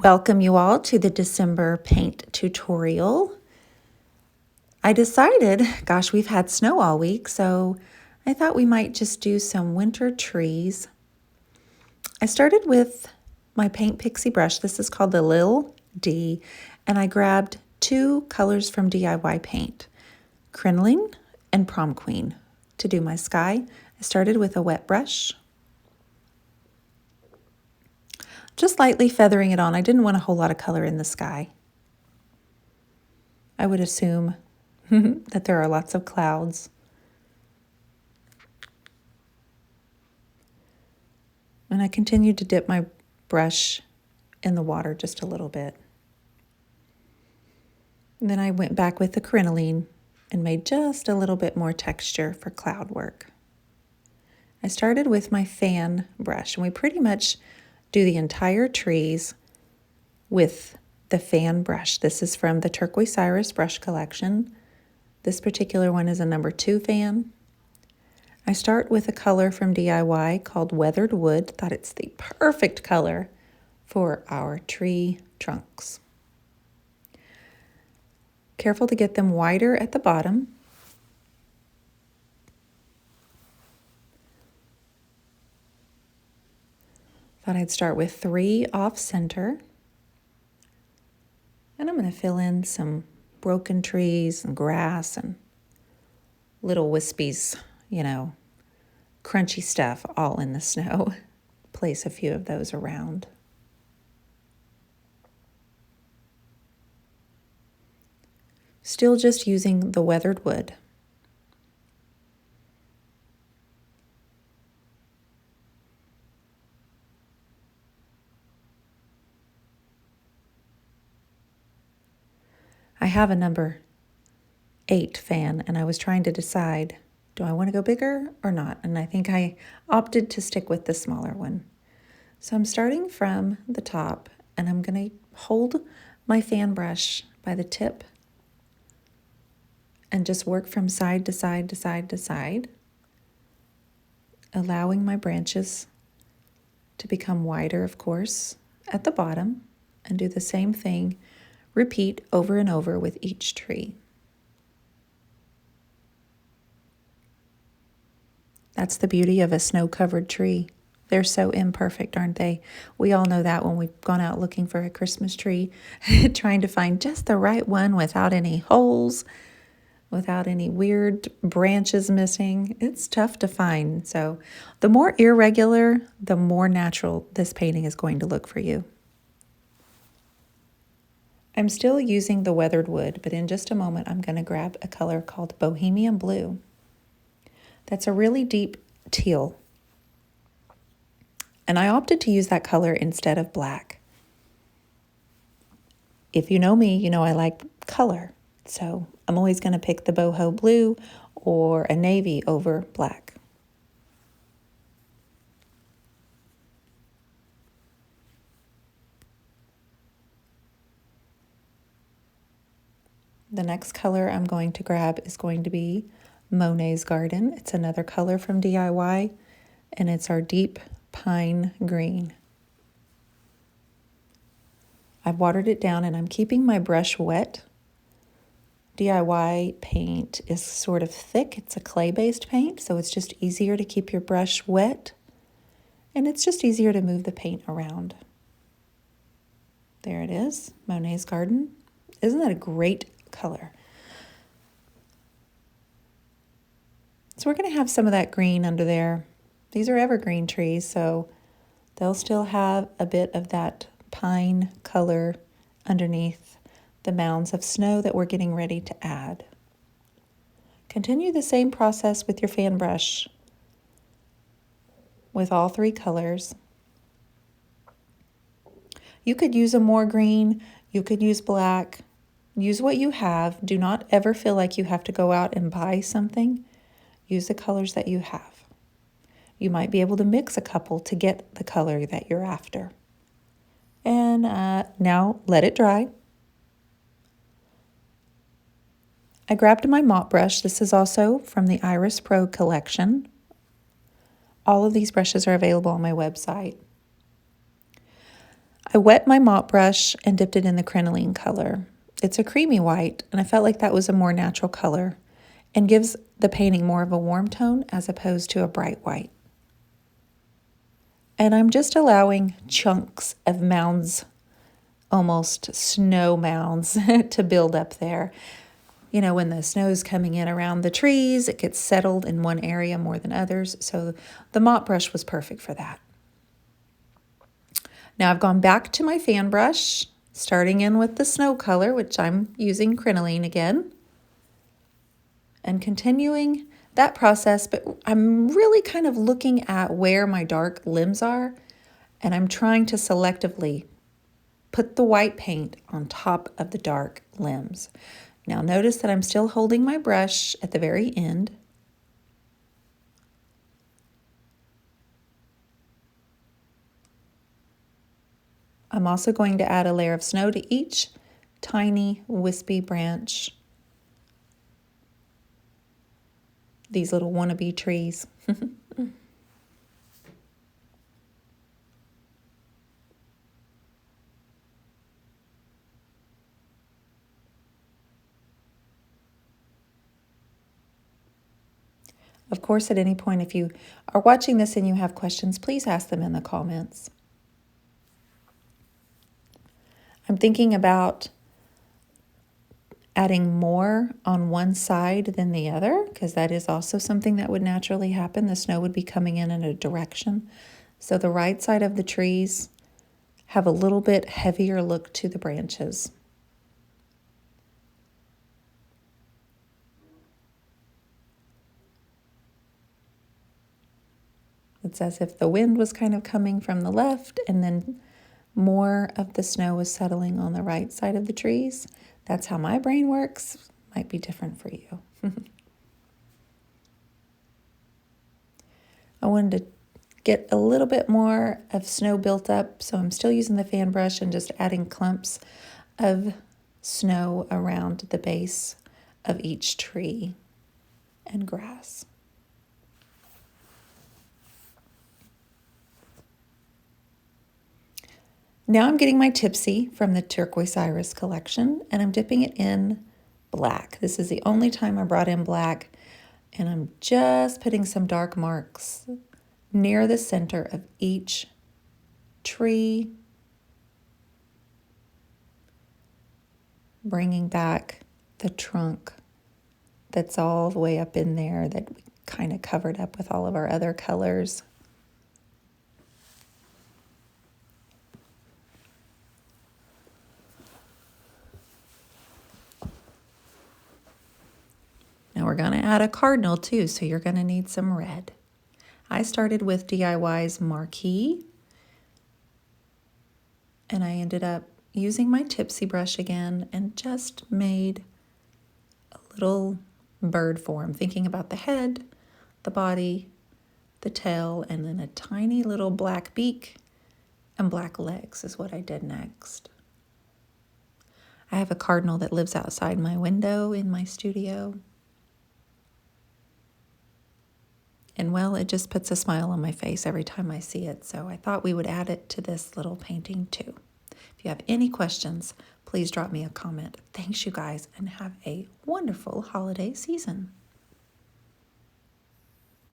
Welcome you all to the December paint tutorial. I decided, gosh, we've had snow all week, so I thought we might just do some winter trees. I started with my Paint Pixie brush. This is called the Lil D, and I grabbed two colors from DIY Paint, Crinoline and Prom Queen. To do my sky, I started with a wet brush, just lightly feathering it on. I didn't want a whole lot of color in the sky. I would assume that there are lots of clouds. And I continued to dip my brush in the water just a little bit. And then I went back with the crinoline and made just a little bit more texture for cloud work. I started with my fan brush, and we pretty much do the entire trees with the fan brush. This is from the Turquoise Iris brush collection. This particular one is a number 2 fan. I start with a color from DIY called Weathered Wood. Thought it's the perfect color for our tree trunks. Careful to get them wider at the bottom. Thought I'd start with 3 off center. And I'm going to fill in some broken trees and grass and little wispies, crunchy stuff all in the snow. Place a few of those around. Still just using the weathered wood. I have a number 8 fan, and I was trying to decide, do I want to go bigger or not? And I think I opted to stick with the smaller one. So I'm starting from the top, and I'm going to hold my fan brush by the tip and just work from side to side to side to side, allowing my branches to become wider, of course, at the bottom, and do the same thing. Repeat over and over with each tree. That's the beauty of a snow-covered tree. They're so imperfect, aren't they? We all know that when we've gone out looking for a Christmas tree, trying to find just the right one without any holes, without any weird branches missing. It's tough to find. So the more irregular, the more natural this painting is going to look for you. I'm still using the weathered wood, but in just a moment I'm going to grab a color called Bohemian Blue. That's a really deep teal. And I opted to use that color instead of black. If you know me, you know I like color. So I'm always going to pick the boho blue or a navy over black. The next color I'm going to grab is going to be Monet's Garden. It's another color from DIY, and it's our deep pine green. I've watered it down, and I'm keeping my brush wet. DIY paint is sort of thick. It's a clay-based paint, so it's just easier to keep your brush wet, and it's just easier to move the paint around. There it is, Monet's Garden. Isn't that a great color? So we're going to have some of that green under there. These are evergreen trees, so they'll still have a bit of that pine color underneath the mounds of snow that we're getting ready to add. Continue the same process with your fan brush with all 3 colors. You could use a more green, you could use black. Use what you have. Do not ever feel like you have to go out and buy something. Use the colors that you have. You might be able to mix a couple to get the color that you're after. And now let it dry. I grabbed my mop brush. This is also from the Iris Pro collection. All of these brushes are available on my website. I I wet my mop brush and dipped it in the crinoline color. It's a creamy white, and I felt like that was a more natural color and gives the painting more of a warm tone as opposed to a bright white. And I'm just allowing chunks of mounds, almost snow mounds, to build up there. You know, when the snow's coming in around the trees, it gets settled in one area more than others. So the mop brush was perfect for that. Now I've gone back to my fan brush, starting in with the snow color, which I'm using crinoline again, and continuing that process, but I'm really kind of looking at where my dark limbs are, and I'm trying to selectively put the white paint on top of the dark limbs. Now notice that I'm still holding my brush at the very end. I'm also going to add a layer of snow to each tiny wispy branch. These little wannabe trees. Of course, at any point, if you are watching this and you have questions, please ask them in the comments. I'm thinking about adding more on one side than the other, because that is also something that would naturally happen. The snow would be coming in a direction. So the right side of the trees have a little bit heavier look to the branches. It's as if the wind was kind of coming from the left and then more of the snow was settling on the right side of the trees. That's how my brain works. Might be different for you. I wanted to get a little bit more of snow built up, so I'm still using the fan brush and just adding clumps of snow around the base of each tree and grass. Now I'm getting my Tipsy from the Turquoise Iris collection, and I'm dipping it in black. This is the only time I brought in black, and I'm just putting some dark marks near the center of each tree, bringing back the trunk that's all the way up in there that we kind of covered up with all of our other colors. Now we're going to add a cardinal too, so you're going to need some red. I started with DIY's Marquee, and I ended up using my Tipsy brush again and just made a little bird form, thinking about the head, the body, the tail, and then a tiny little black beak and black legs is what I did next. I have a cardinal that lives outside my window in my studio. And well, it just puts a smile on my face every time I see it, so I thought we would add it to this little painting too. If you have any questions, please drop me a comment. Thanks, you guys, and have a wonderful holiday season.